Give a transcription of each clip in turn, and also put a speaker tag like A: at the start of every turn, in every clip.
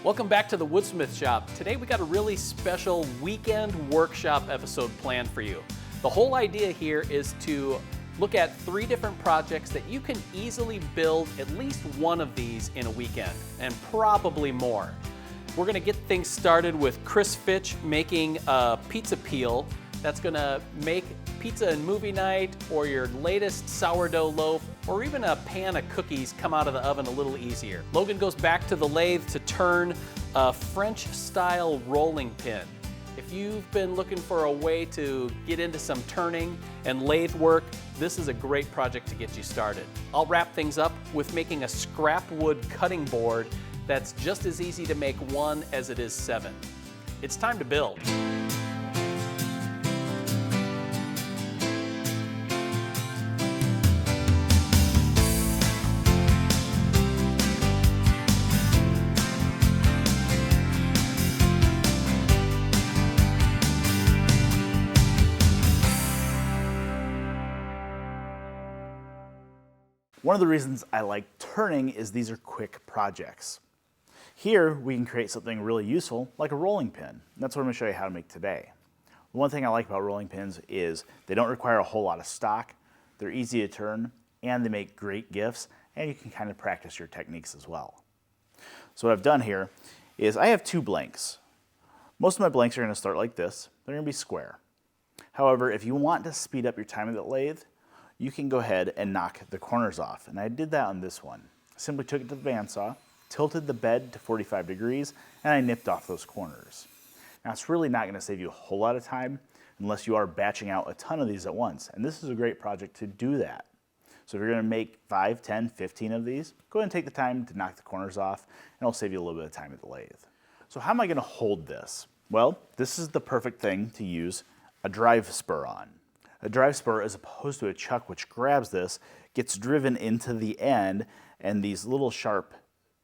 A: Welcome back to the Woodsmith Shop. Today we got a really special weekend workshop episode planned for you. The whole idea here is to look at 3 different projects that you can easily build at least one of these in a weekend, and probably more. We're gonna get things started with Chris Fitch making a pizza peel that's gonna make pizza and movie night, or your latest sourdough loaf, or even a pan of cookies come out of the oven a little easier. Logan goes back to the lathe to turn a French-style rolling pin. If you've been looking for a way to get into some turning and lathe work, this is a great project to get you started. I'll wrap things up with making a scrap wood cutting board that's just as easy to make 1 as it is 7. It's time to build.
B: One of the reasons I like turning is these are quick projects. Here we can create something really useful like a rolling pin. And that's what I'm going to show you how to make today. One thing I like about rolling pins is they don't require a whole lot of stock, they're easy to turn, and they make great gifts, and you can kind of practice your techniques as well. So what I've done here is I have 2 blanks. Most of my blanks are going to start like this. They're going to be square. However, if you want to speed up your time at the lathe, you can go ahead and knock the corners off. And I did that on this one. I simply took it to the bandsaw, tilted the bed to 45 degrees, and I nipped off those corners. Now it's really not gonna save you a whole lot of time unless you are batching out a ton of these at once. And this is a great project to do that. So if you're gonna make 5, 10, 15 of these, go ahead and take the time to knock the corners off, and it'll save you a little bit of time at the lathe. So how am I gonna hold this? Well, this is the perfect thing to use a drive spur on. A drive spur, as opposed to a chuck which grabs this, gets driven into the end, and these little sharp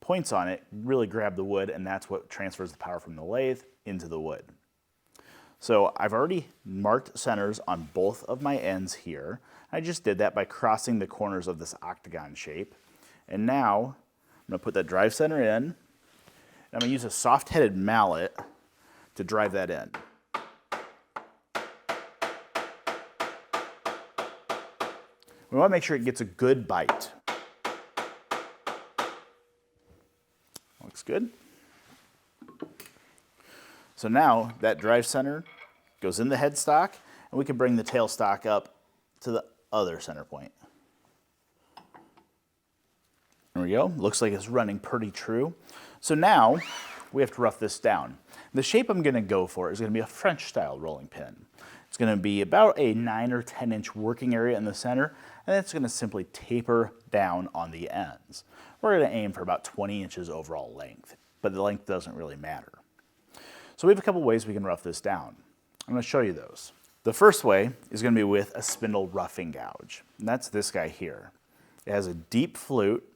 B: points on it really grab the wood, and that's what transfers the power from the lathe into the wood. So I've already marked centers on both of my ends here. I just did that by crossing the corners of this octagon shape. And now I'm going to put that drive center in, and I'm going to use a soft-headed mallet to drive that in. We want to make sure it gets a good bite. Looks good. So now that drive center goes in the headstock, and we can bring the tailstock up to the other center point. There we go. Looks like it's running pretty true. So now we have to rough this down. The shape I'm going to go for is going to be a French style rolling pin. It's going to be about a 9 or 10 inch working area in the center, and it's going to simply taper down on the ends. We're going to aim for about 20 inches overall length, but the length doesn't really matter. So we have a couple ways we can rough this down. I'm going to show you those. The first way is going to be with a spindle roughing gouge, and that's this guy here. It has a deep flute,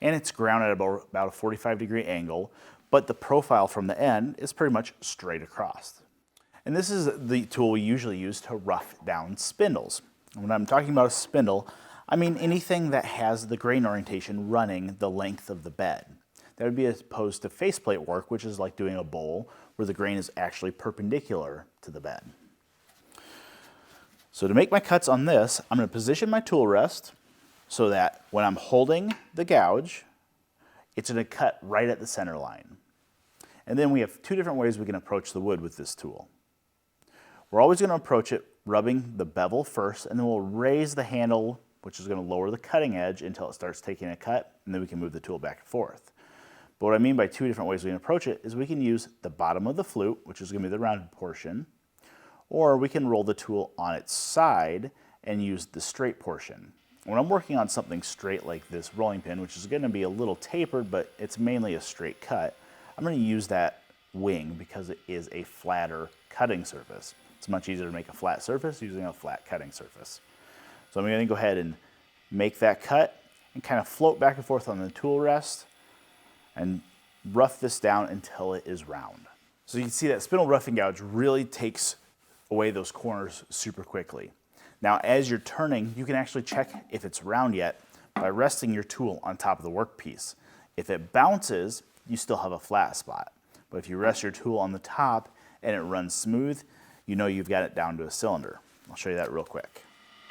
B: and it's ground at about a 45-degree angle, but the profile from the end is pretty much straight across. And this is the tool we usually use to rough down spindles. And when I'm talking about a spindle, I mean anything that has the grain orientation running the length of the bed. That would be as opposed to faceplate work, which is like doing a bowl where the grain is actually perpendicular to the bed. So to make my cuts on this, I'm going to position my tool rest so that when I'm holding the gouge, it's going to cut right at the center line. And then we have 2 different ways we can approach the wood with this tool. We're always going to approach it rubbing the bevel first, and then we'll raise the handle, which is going to lower the cutting edge until it starts taking a cut, and then we can move the tool back and forth. But what I mean by 2 different ways we can approach it is we can use the bottom of the flute, which is going to be the rounded portion, or we can roll the tool on its side and use the straight portion. When I'm working on something straight like this rolling pin, which is going to be a little tapered, but it's mainly a straight cut, I'm going to use that wing because it is a flatter cutting surface. It's much easier to make a flat surface using a flat cutting surface. So I'm going to go ahead and make that cut and kind of float back and forth on the tool rest and rough this down until it is round. So you can see that spindle roughing gouge really takes away those corners super quickly. Now as you're turning, you can actually check if it's round yet by resting your tool on top of the workpiece. If it bounces, you still have a flat spot. But if you rest your tool on the top and it runs smooth, you know you've got it down to a cylinder. I'll show you that real quick.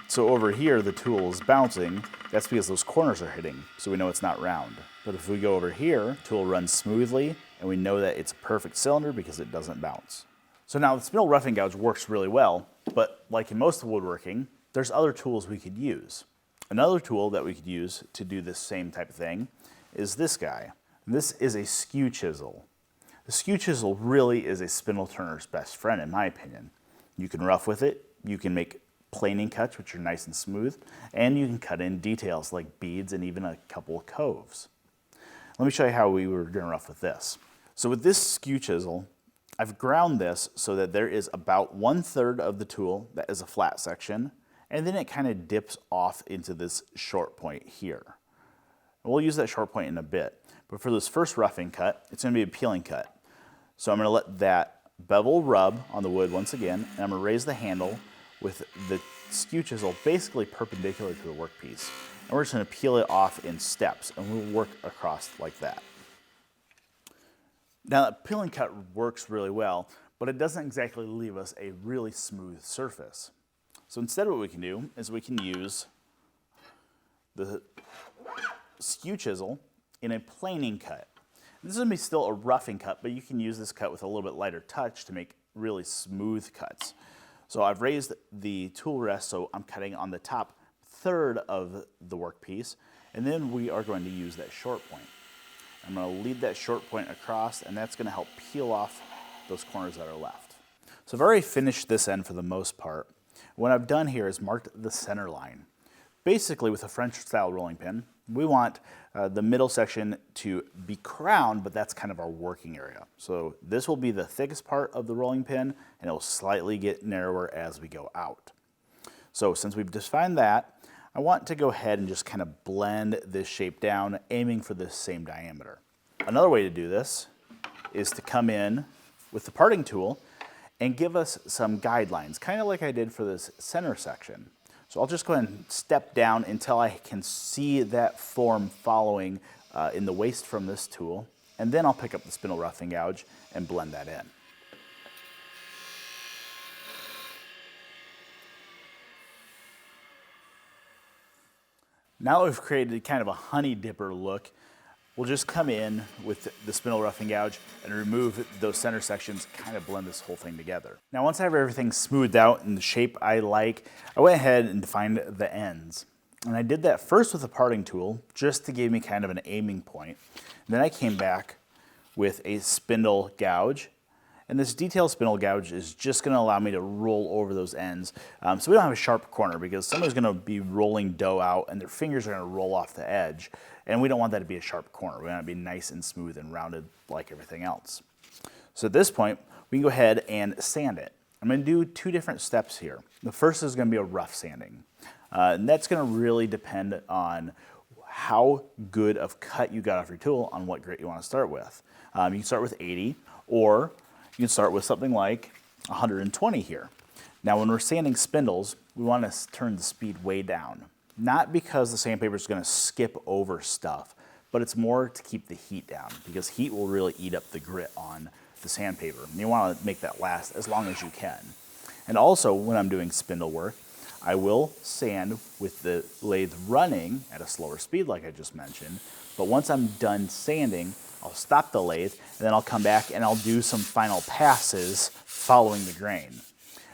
B: So over here, the tool is bouncing. That's because those corners are hitting, so we know it's not round. But if we go over here, the tool runs smoothly, and we know that it's a perfect cylinder because it doesn't bounce. So now the spindle roughing gouge works really well, but like in most of woodworking, there's other tools we could use. Another tool that we could use to do this same type of thing is this guy. This is a skew chisel. The skew chisel really is a spindle turner's best friend, in my opinion. You can rough with it, you can make planing cuts, which are nice and smooth, and you can cut in details like beads and even a couple of coves. Let me show you how we were going to rough with this. So with this skew chisel, I've ground this so that there is about 1/3 of the tool that is a flat section, and then it kind of dips off into this short point here. And we'll use that short point in a bit, but for this first roughing cut, it's going to be a peeling cut. So I'm going to let that bevel rub on the wood once again, and I'm going to raise the handle with the skew chisel basically perpendicular to the workpiece. And we're just going to peel it off in steps, and we'll work across like that. Now that peeling cut works really well, but it doesn't exactly leave us a really smooth surface. So instead what we can do is we can use the skew chisel in a planing cut. This is going to be still a roughing cut, but you can use this cut with a little bit lighter touch to make really smooth cuts. So I've raised the tool rest so I'm cutting on the top 1/3 of the workpiece, and then we are going to use that short point. I'm going to lead that short point across, and that's going to help peel off those corners that are left. So I've already finished this end for the most part. What I've done here is marked the center line. Basically, with a French style rolling pin, we want the middle section to be crowned, but that's kind of our working area. So this will be the thickest part of the rolling pin, and it will slightly get narrower as we go out. So since we've defined that, I want to go ahead and just kind of blend this shape down, aiming for the same diameter. Another way to do this is to come in with the parting tool and give us some guidelines, kind of like I did for this center section. So I'll just go ahead and step down until I can see that form following in the waste from this tool, and then I'll pick up the spindle roughing gouge and blend that in. Now that we've created kind of a honey dipper look, we'll just come in with the spindle roughing gouge and remove those center sections, kind of blend this whole thing together. Now once I have everything smoothed out in the shape I like, I went ahead and defined the ends. And I did that first with a parting tool, just to give me kind of an aiming point. And then I came back with a spindle gouge. And this detailed spindle gouge is just going to allow me to roll over those ends. So we don't have a sharp corner, because somebody's going to be rolling dough out and their fingers are going to roll off the edge. And we don't want that to be a sharp corner. We want it to be nice and smooth and rounded like everything else. So at this point, we can go ahead and sand it. I'm going to do 2 different steps here. The first is going to be a rough sanding. And that's going to really depend on how good of cut you got off your tool on what grit you want to start with. You can start with 80, or you can start with something like 120 here. Now when we're sanding spindles, we want to turn the speed way down. Not because the sandpaper is going to skip over stuff, but it's more to keep the heat down, because heat will really eat up the grit on the sandpaper. And you want to make that last as long as you can. And also, when I'm doing spindle work, I will sand with the lathe running at a slower speed like I just mentioned, but once I'm done sanding, I'll stop the lathe, and then I'll come back and I'll do some final passes following the grain.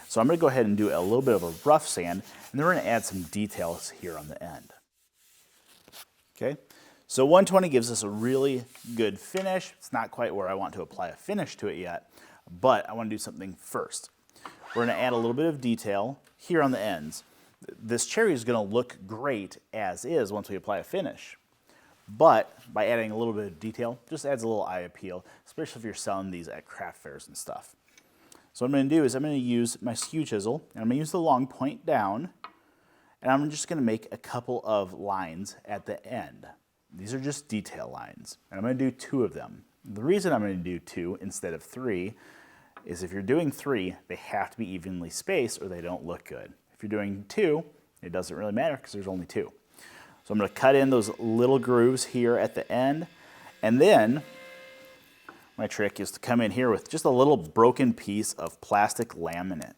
B: So I'm going to go ahead and do a little bit of a rough sand, and then we're going to add some details here on the end. Okay, so 120 gives us a really good finish. It's not quite where I want to apply a finish to it yet, but I want to do something first. We're going to add a little bit of detail here on the ends. This cherry is going to look great as is once we apply a finish. But by adding a little bit of detail, just adds a little eye appeal, especially if you're selling these at craft fairs and stuff. So what I'm going to do is I'm going to use my skew chisel, and I'm going to use the long point down, and I'm just going to make a couple of lines at the end. These are just detail lines, and I'm going to do 2 of them. The reason I'm going to do 2 instead of 3 is if you're doing 3, they have to be evenly spaced or they don't look good. If you're doing 2, it doesn't really matter because there's only 2. So I'm going to cut in those little grooves here at the end, and then My trick is to come in here with just a little broken piece of plastic laminate.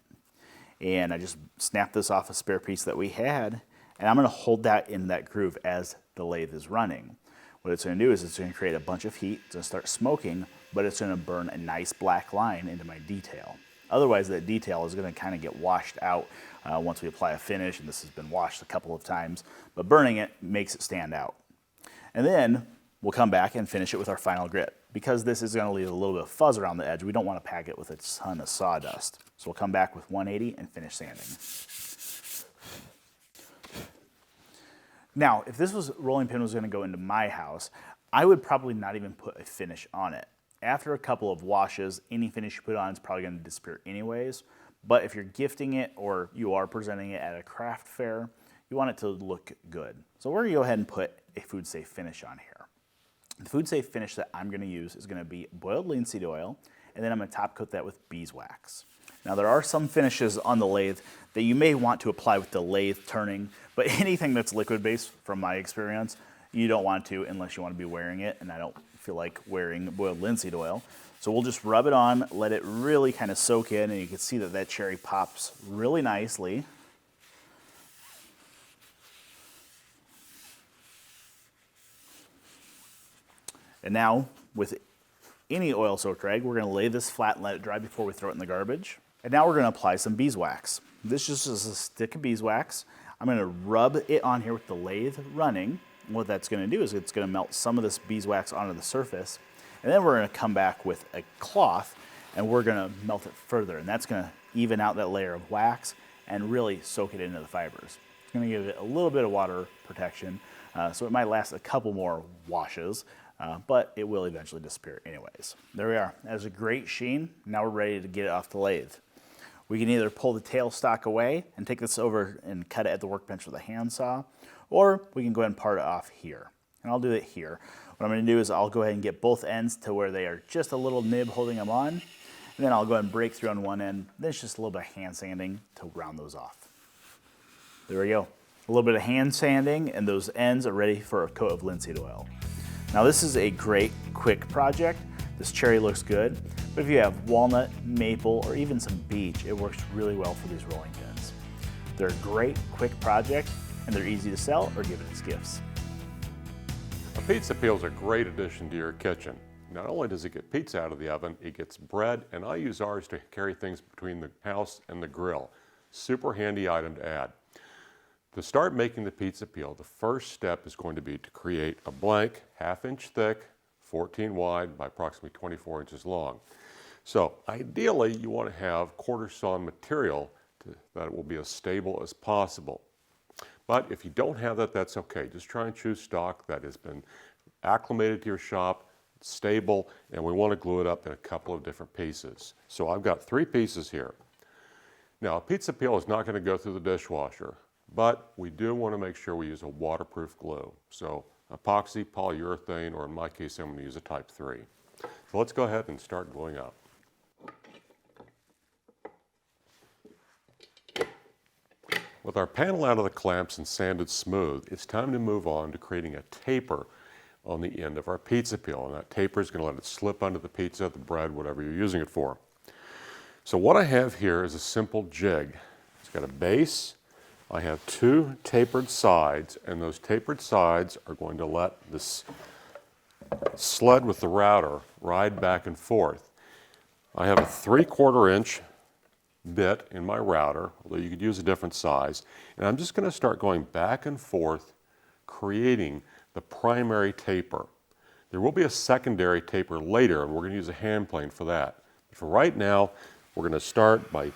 B: And I just snapped this off a spare piece that we had, and I'm going to hold that in that groove as the lathe is running. What it's going to do is it's going to create a bunch of heat, it's going to start smoking, but it's going to burn a nice black line into my detail. Otherwise, that detail is going to kind of get washed out once we apply a finish, and this has been washed a couple of times, but burning it makes it stand out. And then we'll come back and finish it with our final grit. Because this is going to leave a little bit of fuzz around the edge, we don't want to pack it with a ton of sawdust. So we'll come back with 180 and finish sanding. Now, if this rolling pin was going to go into my house, I would probably not even put a finish on it. After a couple of washes, any finish you put on is probably going to disappear anyways. But if you're gifting it or you are presenting it at a craft fair, you want it to look good. So we're going to go ahead and put a food safe finish on here. The food safe finish that I'm going to use is going to be boiled linseed oil, and then I'm going to top coat that with beeswax. Now there are some finishes on the lathe that you may want to apply with the lathe turning, but anything that's liquid based, from my experience, you don't want to unless you want to be wearing it, and I don't feel like wearing boiled linseed oil. So we'll just rub it on, let it really kind of soak in, and you can see that that cherry pops really nicely. And now, with any oil-soaked rag, we're going to lay this flat and let it dry before we throw it in the garbage. And now we're going to apply some beeswax. This just is a stick of beeswax. I'm going to rub it on here with the lathe running. And what that's going to do is it's going to melt some of this beeswax onto the surface. And then we're going to come back with a cloth and we're going to melt it further. And that's going to even out that layer of wax and really soak it into the fibers. It's going to give it a little bit of water protection, so it might last a couple more washes. But it will eventually disappear anyways. There we are. That is a great sheen. Now we're ready to get it off the lathe. We can either pull the tailstock away and take this over and cut it at the workbench with a handsaw, or we can go ahead and part it off here. And I'll do it here. What I'm going to do is I'll go ahead and get both ends to where they are just a little nib holding them on, and then I'll go ahead and break through on one end. Then it's just a little bit of hand sanding to round those off. There we go. A little bit of hand sanding, and those ends are ready for a coat of linseed oil. Now this is a great, quick project. This cherry looks good, but if you have walnut, maple, or even some beech, it works really well for these rolling pins. They're a great, quick project, and they're easy to sell or give it as gifts.
C: A pizza peel is a great addition to your kitchen. Not only does it get pizza out of the oven, it gets bread, and I use ours to carry things between the house and the grill. Super handy item to add. To start making the pizza peel, the first step is going to be to create a blank, 1/2 inch thick, 14 wide by approximately 24 inches long. So ideally you want to have quarter sawn material that it will be as stable as possible. But if you don't have that, that's okay. Just try and choose stock that has been acclimated to your shop, stable, and we want to glue it up in a couple of different pieces. So I've got 3 pieces here. Now a pizza peel is not going to go through the dishwasher, but we do want to make sure we use a waterproof glue. So epoxy, polyurethane, or in my case I'm going to use a type 3. So let's go ahead and start gluing up. With our panel out of the clamps and sanded smooth, it's time to move on to creating a taper on the end of our pizza peel. And that taper is going to let it slip under the pizza, the bread, whatever you're using it for. So what I have here is a simple jig. It's got a base. I have 2 tapered sides, and those tapered sides are going to let this sled with the router ride back and forth. I have a 3/4 inch bit in my router, although you could use a different size, and I'm just going to start going back and forth creating the primary taper. There will be a secondary taper later, and we're going to use a hand plane for that. But for right now, we're going to start by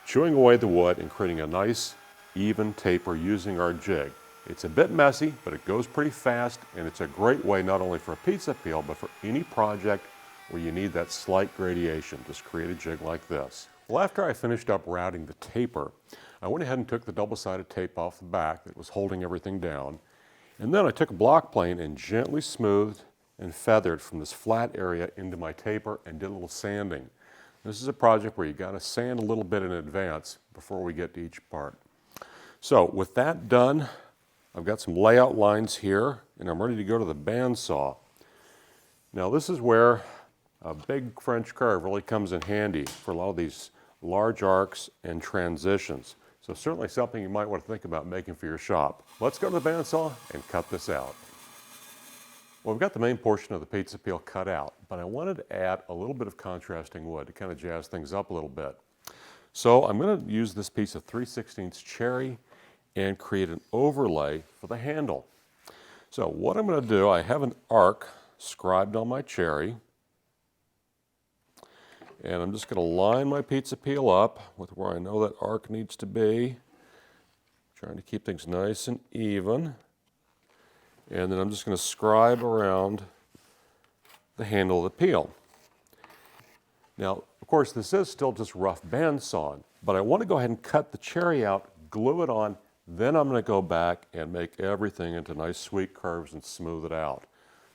C: chewing away the wood and creating a nice even taper using our jig. It's a bit messy, but it goes pretty fast, and it's a great way not only for a pizza peel, but for any project where you need that slight gradation. Just create a jig like this. Well, after I finished up routing the taper, I went ahead and took the double-sided tape off the back that was holding everything down, and then I took a block plane and gently smoothed and feathered from this flat area into my taper and did a little sanding. This is a project where you got to sand a little bit in advance before we get to each part. So with that done, I've got some layout lines here, and I'm ready to go to the bandsaw. Now this is where A big French curve really comes in handy for a lot of these large arcs and transitions. So certainly something you might want to think about making for your shop. Let's go to the bandsaw and cut this out. Well, we've got the main portion of the pizza peel cut out, but I wanted to add a little bit of contrasting wood to kind of jazz things up a little bit. So I'm going to use this piece of 3/16 cherry and create an overlay for the handle. So what I'm going to do, I have an arc scribed on my cherry, and I'm just going to line my pizza peel up with where I know that arc needs to be, trying to keep things nice and even. And then I'm just going to scribe around the handle of the peel. Now, of course, this is still just rough bandsawing, but I want to go ahead and cut the cherry out, glue it on, then I'm going to go back and make everything into nice sweet curves and smooth it out.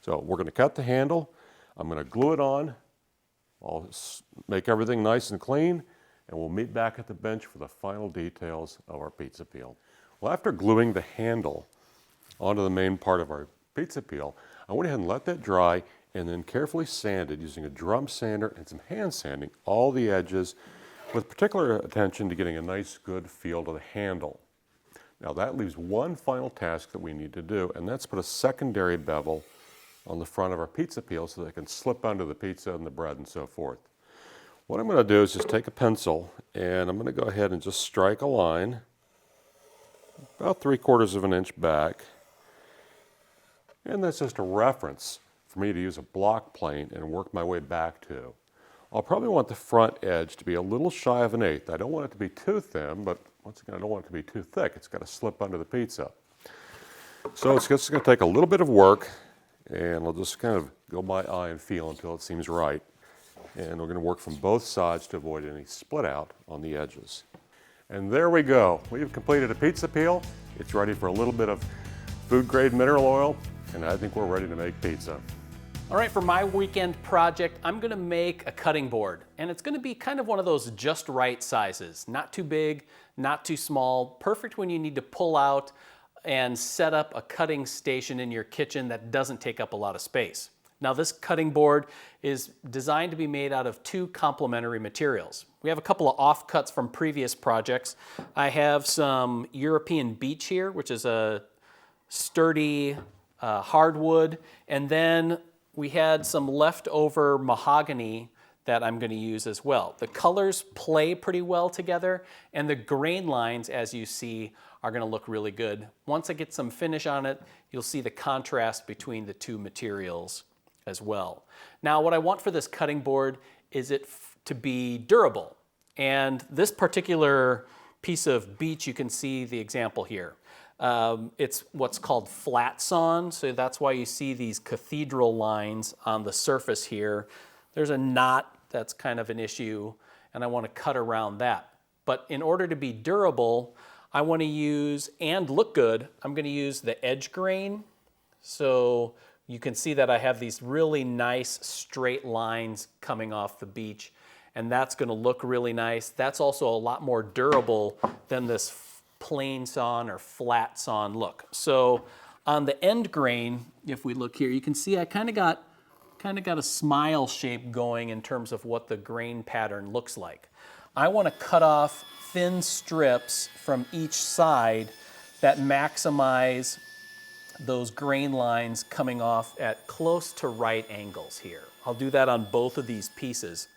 C: So we're going to cut the handle, I'm going to glue it on, I'll make everything nice and clean, and we'll meet back at the bench for the final details of our pizza peel. Well, after gluing the handle onto the main part of our pizza peel, I went ahead and let that dry and then carefully sanded using a drum sander and some hand sanding all the edges with particular attention to getting a nice good feel to the handle. Now that leaves one final task that we need to do, and that's put a secondary bevel on the front of our pizza peel so that it can slip under the pizza and the bread and so forth. What I'm going to do is just take a pencil and I'm going to go ahead and just strike a line about 3/4 of an inch back. And that's just a reference for me to use a block plane and work my way back to. I'll probably want the front edge to be a little shy of 1/8. I don't want it to be too thin, but once again, I don't want it to be too thick. It's got to slip under the pizza. So it's just going to take a little bit of work, and I'll just kind of go by eye and feel until it seems right. And we're going to work from both sides to avoid any split out on the edges. And there we go. We've completed a pizza peel. It's ready for a little bit of food grade mineral oil, and I think we're ready to make pizza.
A: All right, for my weekend project, I'm gonna make a cutting board, and it's gonna be kind of one of those just right sizes. Not too big, not too small, perfect when you need to pull out and set up a cutting station in your kitchen that doesn't take up a lot of space. Now this cutting board is designed to be made out of 2 complementary materials. We have a couple of offcuts from previous projects. I have some European beech here, which is a sturdy hardwood, and then we had some leftover mahogany that I'm going to use as well. The colors play pretty well together, and the grain lines, as you see, are going to look really good. Once I get some finish on it, you'll see the contrast between the 2 materials as well. Now, what I want for this cutting board is it to be durable. And this particular piece of beech, you can see the example here. It's what's called flat sawn, so that's why you see these cathedral lines on the surface here. There's a knot that's kind of an issue, and I want to cut around that. But in order to be durable, I want to use, and look good, I'm going to use the edge grain. So you can see that I have these really nice straight lines coming off the beech, and that's going to look really nice. That's also a lot more durable than this plain sawn or flat sawn look. So on the end grain, if we look here, you can see I kind of got a smile shape going in terms of what the grain pattern looks like. I want to cut off thin strips from each side that maximize those grain lines coming off at close to right angles here. I'll do that on both of these pieces.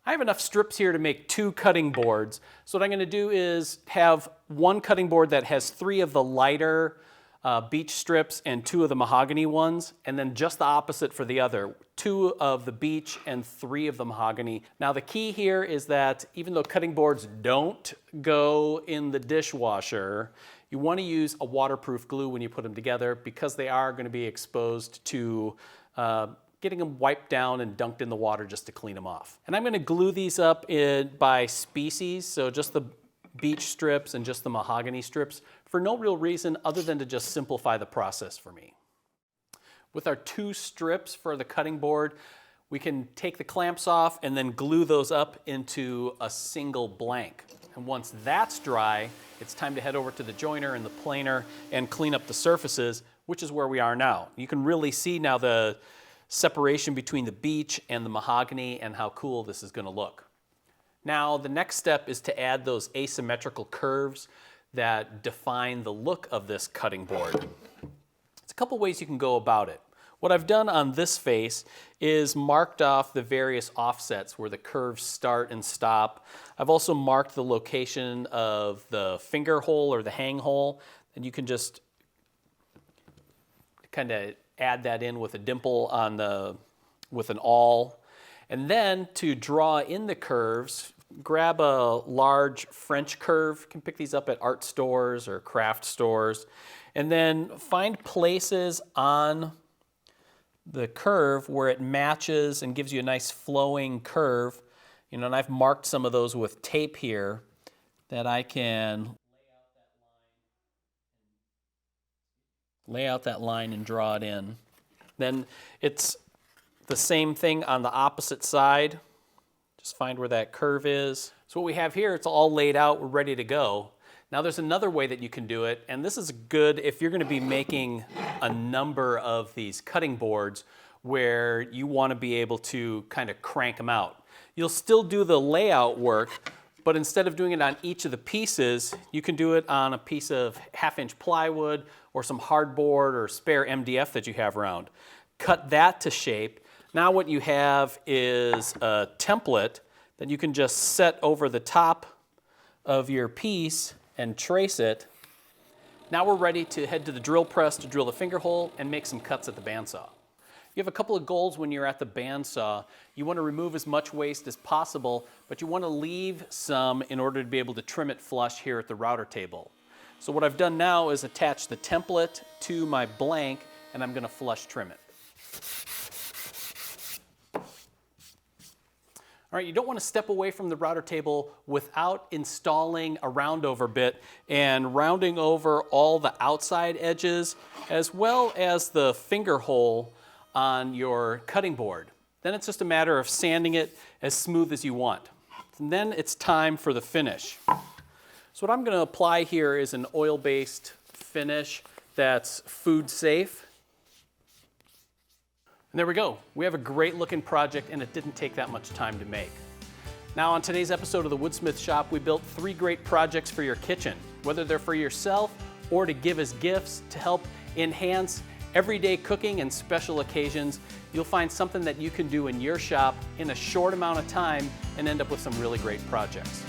A: I have enough strips here to make 2 cutting boards. So what I'm going to do is have one cutting board that has 3 of the lighter beech strips and 2 of the mahogany ones, and then just the opposite for the other, 2 of the beech and 3 of the mahogany. Now the key here is that even though cutting boards don't go in the dishwasher, you want to use a waterproof glue when you put them together because they are going to be exposed to getting them wiped down and dunked in the water just to clean them off. And I'm going to glue these up by species, so just the beech strips and just the mahogany strips, for no real reason other than to just simplify the process for me. With our 2 strips for the cutting board, we can take the clamps off and then glue those up into a single blank. And once that's dry, it's time to head over to the joiner and the planer and clean up the surfaces, which is where we are now. You can really see now the separation between the beech and the mahogany and how cool this is going to look. Now the next step is to add those asymmetrical curves that define the look of this cutting board. There's a couple ways you can go about it. What I've done on this face is marked off the various offsets where the curves start and stop. I've also marked the location of the finger hole or the hang hole, and you can just kind of add that in with a dimple on with an awl. And then to draw in the curves, grab a large French curve. You can pick these up at art stores or craft stores. And then find places on the curve where it matches and gives you a nice flowing curve. You know, and I've marked some of those with tape here that I can lay out that line and draw it in. Then it's the same thing on the opposite side. Just find where that curve is. So what we have here, it's all laid out, we're ready to go. Now there's another way that you can do it, and this is good if you're going to be making a number of these cutting boards where you want to be able to kind of crank them out. You'll still do the layout work, but instead of doing it on each of the pieces, you can do it on a piece of 1/2-inch plywood or some hardboard or spare MDF that you have around. Cut that to shape. Now what you have is a template that you can just set over the top of your piece and trace it. Now we're ready to head to the drill press to drill the finger hole and make some cuts at the bandsaw. You have a couple of goals when you're at the bandsaw. You want to remove as much waste as possible, but you want to leave some in order to be able to trim it flush here at the router table. So what I've done now is attach the template to my blank, and I'm going to flush trim it. All right, you don't want to step away from the router table without installing a roundover bit and rounding over all the outside edges as well as the finger hole on your cutting board. Then it's just a matter of sanding it as smooth as you want. And then it's time for the finish. So what I'm going to apply here is an oil-based finish that's food safe. And there we go. We have a great looking project, and it didn't take that much time to make. Now on today's episode of the Woodsmith Shop, we built 3 great projects for your kitchen, whether they're for yourself or to give as gifts to help enhance everyday cooking and special occasions. You'll find something that you can do in your shop in a short amount of time and end up with some really great projects.